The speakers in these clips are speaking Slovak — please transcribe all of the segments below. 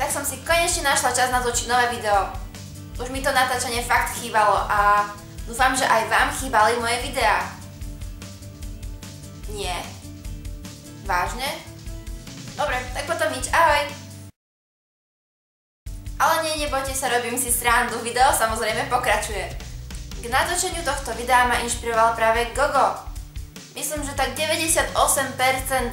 tak som si konečne našla čas natočiť nové video. Už mi to natáčanie fakt chýbalo a dúfam, že aj vám chýbali moje videá. Nie? Vážne? Dobre, tak potom nič, ahoj! Ale nie, nebojte sa, robím si srandu, video samozrejme pokračuje. K natočeniu tohto videa ma inšpiroval práve Gogo. Myslím, že tak 98%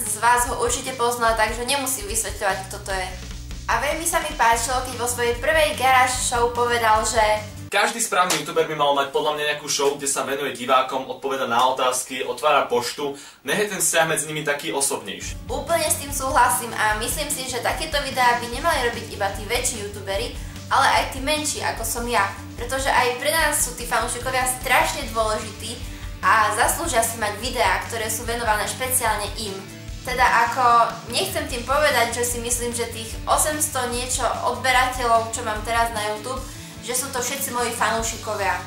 z vás ho určite pozná, takže nemusím vysvetľovať, kto to je. A veľmi sa mi páčilo, keď vo svojej prvej garáž show povedal, že každý správny youtuber by mal mať podľa mňa nejakú show, kde sa venuje divákom, odpoveda na otázky, otvára poštu, nech je ten vzťah medzi nimi taký osobnejší. Úplne s tým súhlasím a myslím si, že takéto videá by nemali robiť iba tí väčší youtuberi, ale aj tí menší, ako som ja, pretože aj pre nás sú tí fanúšikovia strašne dôležití a zaslúžia si mať videá, ktoré sú venované špeciálne im. Teda ako, nechcem tým povedať, že si myslím, že tých 800 niečo odberateľov, čo mám teraz na YouTube, že sú to všetci moji fanúšikovia.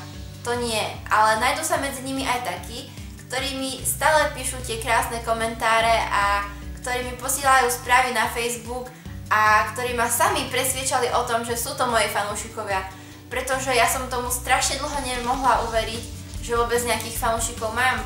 To nie, ale nájdú sa medzi nimi aj takí, ktorí mi stále píšu tie krásne komentáre a ktorí mi posielajú správy na Facebook a ktorí ma sami presviečali o tom, že sú to moji fanúšikovia. Pretože ja som tomu strašne dlho nemohla uveriť, že vôbec nejakých fanúšikov mám.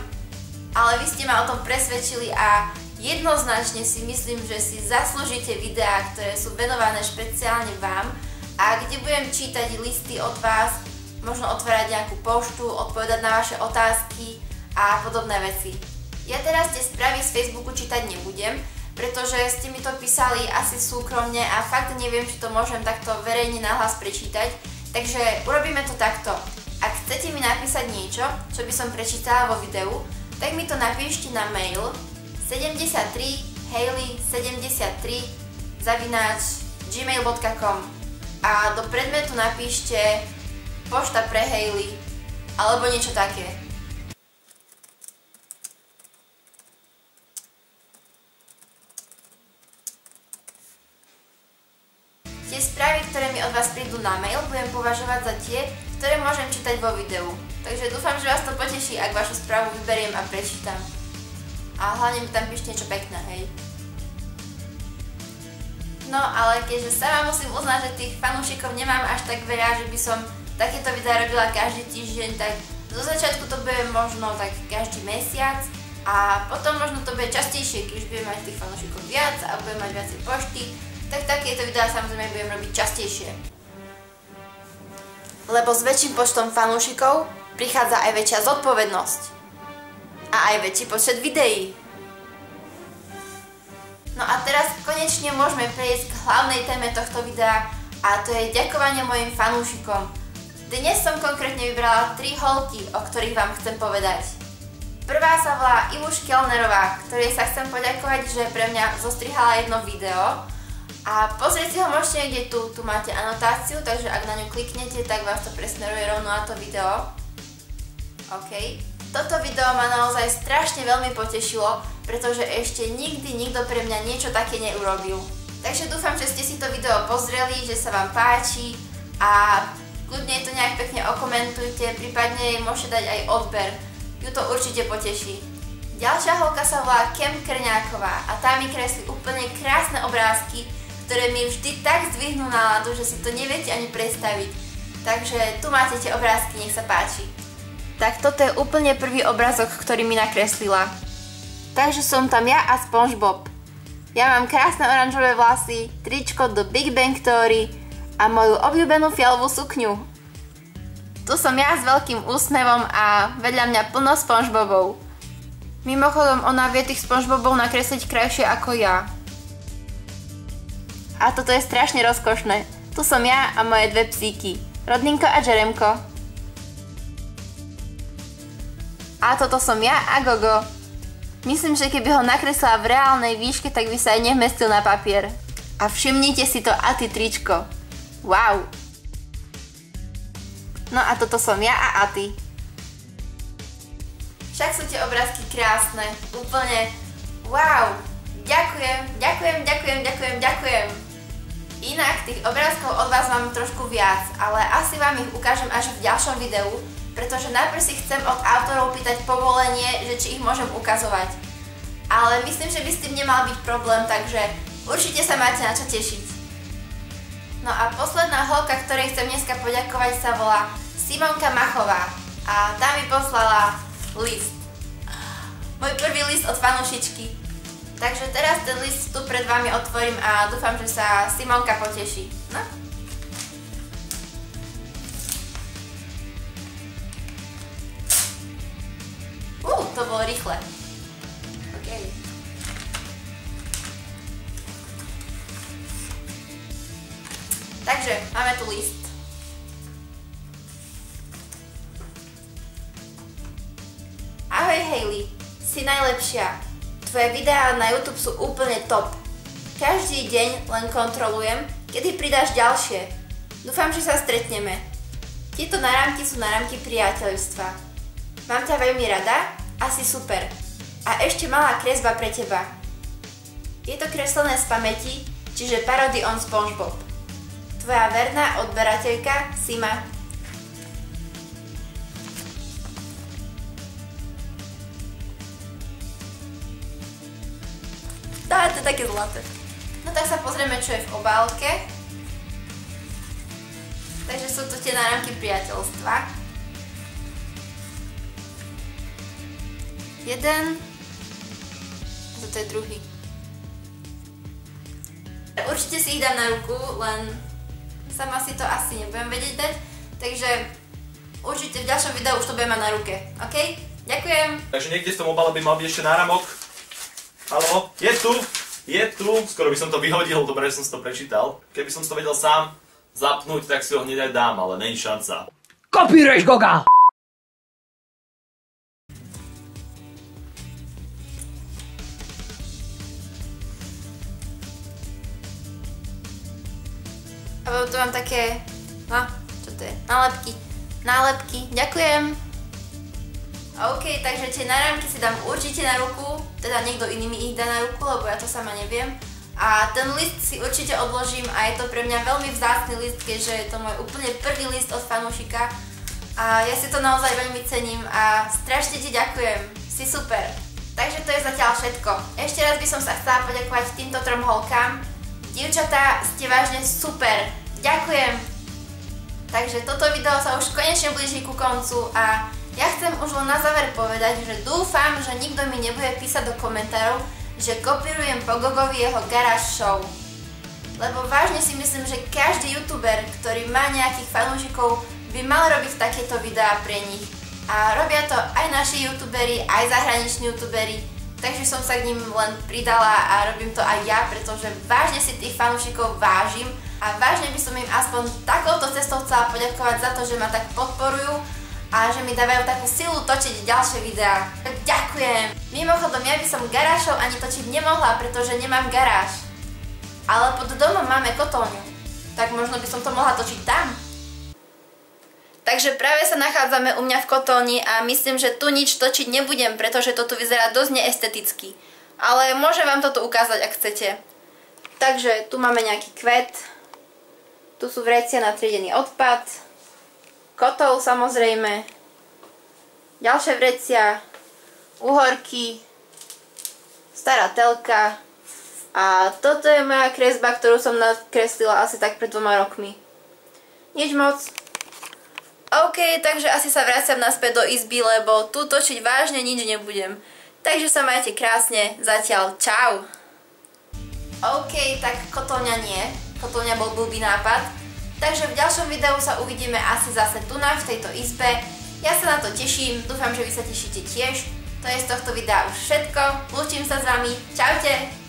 Ale vy ste ma o tom presvedčili a jednoznačne si myslím, že si zaslúžite videá, ktoré sú venované špeciálne vám a kde budem čítať listy od vás, možno otvárať nejakú poštu, odpovedať na vaše otázky a podobné veci. Ja teraz tie správy z Facebooku čítať nebudem, pretože ste mi to písali asi súkromne a fakt neviem, či to môžem takto verejne nahlas prečítať, takže urobíme to takto. Ak chcete mi napísať niečo, čo by som prečítala vo videu, tak mi to napíšte na mail 73hailey73@gmail.com a do predmetu napíšte pošta pre Hailey alebo niečo také. Tie správy, ktoré mi od vás prídu na mail, budem považovať za tie, ktoré môžem čítať vo videu. Takže dúfam, že vás to poteší, ak vašu správu vyberiem a prečítam. A hlavne mi tam píšte niečo pekné, hej. No ale keďže sama musím uznať, že tých fanúšikov nemám až tak veľa, že by som takéto videá robila každý týždeň, tak zo začiatku to bude možno tak každý mesiac a potom možno to bude častejšie, keď už budem mať tých fanúšikov viac a budem mať viacej pošty, tak takéto videá samozrejme budem robiť častejšie. Lebo s väčším počtom fanúšikov prichádza aj väčšia zodpovednosť. A aj väčší počet videí. No a teraz konečne môžeme prejsť k hlavnej téme tohto videa a to je ďakovanie mojim fanúšikom. Dnes som konkrétne vybrala 3 holky, o ktorých vám chcem povedať. Prvá sa volá Ivuš Kellnerová, ktorej sa chcem poďakovať, že pre mňa zostrihala jedno video a pozrieť si ho môžete niekde tu máte anotáciu, takže ak na ňu kliknete, tak vás to presmeruje rovno na to video. OK. Toto video ma naozaj strašne veľmi potešilo, pretože ešte nikdy nikto pre mňa niečo také neurobil. Takže dúfam, že ste si to video pozreli, že sa vám páči a kľudne to nejak pekne okomentujte, prípadne jej môžete dať aj odber. Ju to určite poteší. Ďalšia holka sa volá Kem Krňáková a tá mi kreslí úplne krásne obrázky, ktoré mi vždy tak zdvihnú náladu, že si to neviete ani predstaviť. Takže tu máte tie obrázky, nech sa páči. Tak toto je úplne prvý obrazok, ktorý mi nakreslila. Takže som tam ja a SpongeBob. Ja mám krásne oranžové vlasy, tričko do Big Bang Theory a moju obľúbenú fialovú sukňu. Tu som ja s veľkým úsmevom a vedľa mňa plno SpongeBobov. Mimochodom, ona vie tých SpongeBobov nakresliť krajšie ako ja. A toto je strašne rozkošné. Tu som ja a moje dve psíky, Rodninko a Jeremko. A toto som ja a Gogo. Myslím, že keby ho nakreslila v reálnej výške, tak by sa aj nevmestil na papier. A všimnite si to Aty tričko. Wow. No a toto som ja a Aty. Však sú tie obrázky krásne. Úplne wow. Ďakujem. Inak tých obrázkov od vás mám trošku viac, ale asi vám ich ukážem až v ďalšom videu, pretože najprv si chcem od autorov pýtať povolenie, že či ich môžem ukazovať. Ale myslím, že by s tým nemal byť problém, takže určite sa máte na čo tešiť. No a posledná holka, ktorej chcem dneska poďakovať, sa volá Simonka Machová a tá mi poslala list. Môj prvý list od fanúšičky. Takže teraz ten list tu pred vami otvorím a dúfam, že sa Simonka poteší. No. To bolo rýchle. OK. Takže, máme tu list. Ahoj Hailey, si najlepšia. Tvoje videá na YouTube sú úplne top. Každý deň len kontrolujem, kedy pridáš ďalšie. Dúfam, že sa stretneme. Tieto náramky sú náramky priateľstva. Mám ťa veľmi rada a si super. A ešte malá kresba pre teba. Je to kreslené z pamäti, čiže parody on SpongeBob. Tvoja verná odberateľka Sima. Tá, to je také zlaté. No tak sa pozrieme, čo je v obálke. Takže sú to tie náramky priateľstva. Jeden. A toto je druhý. Určite si ich dám na ruku, len sama si to asi nebudem vedieť dať. Takže určite v ďalšom videu už to budem mať na ruke. OK? Ďakujem. Takže niekde v tom obale by mal byť ešte náramok. Haló? Je tu! Je tu! Skoro by som to vyhodil, dobre, že som si to prečítal. Keby som si to vedel sám zapnúť, tak si ho hneď aj dám, ale není šanca. Kopíruješ, Goga! A tu mám také, no, čo to je? Nálepky, ďakujem. OK, takže tie náramky si dám určite na ruku, teda niekto iný mi ich dá na ruku, lebo ja to sama neviem. A ten list si určite odložím a je to pre mňa veľmi vzácny list, keďže je to môj úplne prvý list od fanúšika. A ja si to naozaj veľmi cením a strašne ti ďakujem, si super. Takže to je zatiaľ všetko. Ešte raz by som sa chcela poďakovať týmto trom holkám. Dievčatá, ste vážne super. Ďakujem. Takže toto video sa už konečne blíži ku koncu a ja chcem už len na záver povedať, že dúfam, že nikto mi nebude písať do komentárov, že kopírujem po Gogovi jeho Garage Show. Lebo vážne si myslím, že každý youtuber, ktorý má nejakých fanúšikov, by mal robiť takéto videá pre nich. A robia to aj naši youtuberi, aj zahraniční youtuberi. Takže som sa k ním len pridala a robím to aj ja, pretože vážne si tých fanúšikov vážim a vážne by som im aspoň takouto cestou chcela poďakovať za to, že ma tak podporujú a že mi dávajú takú silu točiť ďalšie videá. Ďakujem! Mimochodom, ja by som garážov ani točiť nemohla, pretože nemám garáž. Ale pod domom máme kotolňu, tak možno by som to mohla točiť tam. Takže práve sa nachádzame u mňa v kotolni a myslím, že tu nič točiť nebudem, pretože to tu vyzerá dosť neesteticky. Ale môžem vám toto ukázať, ak chcete. Takže tu máme nejaký kvet. Tu sú vrecia na triedený odpad. Kotol samozrejme. Ďalšie vrecia. Uhorky. Stará telka. A toto je moja kresba, ktorú som nakreslila asi tak pred 2 rokmi. Nič moc. OK, takže asi sa vraciam naspäť do izby, lebo tu točiť vážne nič nebudem. Takže sa majte krásne, zatiaľ čau! OK, tak kotolňa nie. Kotolňa bol blbý nápad. Takže v ďalšom videu sa uvidíme asi zase tu v tejto izbe. Ja sa na to teším, dúfam, že vy sa tešíte tiež. To je z tohto videa už všetko. Lúčim sa s vami, čaute!